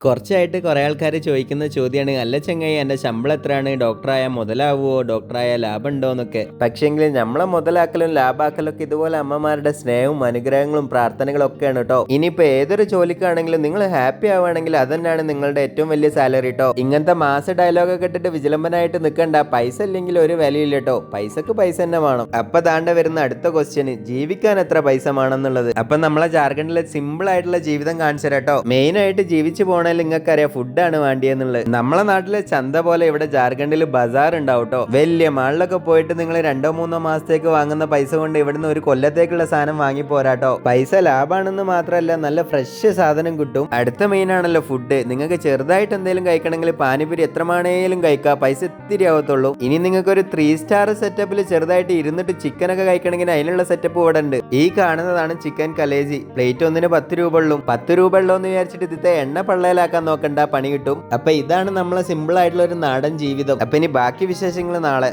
കുറച്ചായിട്ട് കുറേ ആൾക്കാർ ചോദിക്കുന്ന ചോദ്യമാണ്, അല്ല ചങ്ങായി എൻ്റെ ശമ്പളം എത്രയാണ്, ഡോക്ടറായാൽ മുതലാവുമോ, ഡോക്ടറായാൽ ലാഭം ഉണ്ടോ എന്നൊക്കെ. പക്ഷേങ്കിൽ നമ്മളെ മുതലാക്കലും ലാഭാക്കലും ഒക്കെ ഇതുപോലെ അമ്മമാരുടെ സ്നേഹവും അനുഗ്രഹങ്ങളും പ്രാർത്ഥനകളും ഒക്കെയാണ് കേട്ടോ. ഇനിയിപ്പോൾ ഏതൊരു ജോലിക്കാണെങ്കിലും നിങ്ങൾ ഹാപ്പി ആവുകയാണെങ്കിൽ അതന്നെയാണ് നിങ്ങളുടെ ഏറ്റവും വലിയ സാലറി കേട്ടോ. ഇങ്ങനത്തെ മാസ ഡയലോഗൊക്കെ ഇട്ടിട്ട് വിജിലംബനായിട്ട് നിൽക്കണ്ട. പൈസ ഇല്ലെങ്കിൽ ഒരു വിലയില്ല കേട്ടോ. പൈസക്ക് പൈസ തന്നെ വേണം. അപ്പൊ താണ്ട വരുന്ന അടുത്ത ക്വസ്റ്റ്യന്, ജീവിക്കാൻ എത്ര പൈസ വേണമെന്നുള്ളത്. അപ്പൊ നമ്മളെ ജാർഖണ്ഡിലെ സിമ്പിൾ ആയിട്ടുള്ള ജീവിതം കാണിച്ചു തരാം കേട്ടോ. മെയിൻ ആയിട്ട് ജീവിച്ചു പോണ നിങ്ങൾക്കറിയാം ഫുഡാണ് വേണ്ടിയെന്നുള്ളത്. നമ്മളെ നാട്ടിലെ ചന്ത പോലെ ഇവിടെ ജാർഖണ്ഡിൽ ബസാർ ഉണ്ടാവും കേട്ടോ. വലിയ മാളിലൊക്കെ പോയിട്ട് നിങ്ങൾ 2-3 മാസത്തേക്ക് വാങ്ങുന്ന പൈസ കൊണ്ട് ഇവിടുന്ന് ഒരു കൊല്ലത്തേക്കുള്ള സാധനം വാങ്ങി പോരാട്ടോ. പൈസ ലാഭാണെന്ന് മാത്രമല്ല, നല്ല ഫ്രഷ് സാധനം കിട്ടും. അടുത്ത മെയിൻ ആണല്ലോ ഫുഡ്. നിങ്ങൾക്ക് ചെറുതായിട്ട് എന്തെങ്കിലും കഴിക്കണമെങ്കിൽ പാനിപൂരി എത്രമാണേലും കഴിക്കാം, പൈസ ഇത്തിരി ആവത്തുള്ളൂ. ഇനി നിങ്ങൾക്ക് ഒരു 3 സ്റ്റാർ സെറ്റപ്പിൽ ചെറുതായിട്ട് ഇരുന്നിട്ട് ചിക്കനൊക്കെ കഴിക്കണമെങ്കിൽ അതിനുള്ള സെറ്റപ്പ് ഇവിടെ ഉണ്ട്. ഈ കാണുന്നതാണ് ചിക്കൻ കലേജി. പ്ലേറ്റ് ഒന്നിന് 10 രൂപ ഉള്ളൂ. 10 രൂപ ഉള്ളൂ എന്ന് വിചാരിച്ചിട്ട് ഇതിത്തെ എണ്ണ പള്ളയിലാക്കാൻ നോക്കണ്ട, പണി കിട്ടും. അപ്പൊ ഇതാണ് നമ്മളെ സിമ്പിൾ ആയിട്ടുള്ള ഒരു നാടൻ ജീവിതം. അപ്പൊ ഇനി ബാക്കി വിശേഷങ്ങൾ നാളെ.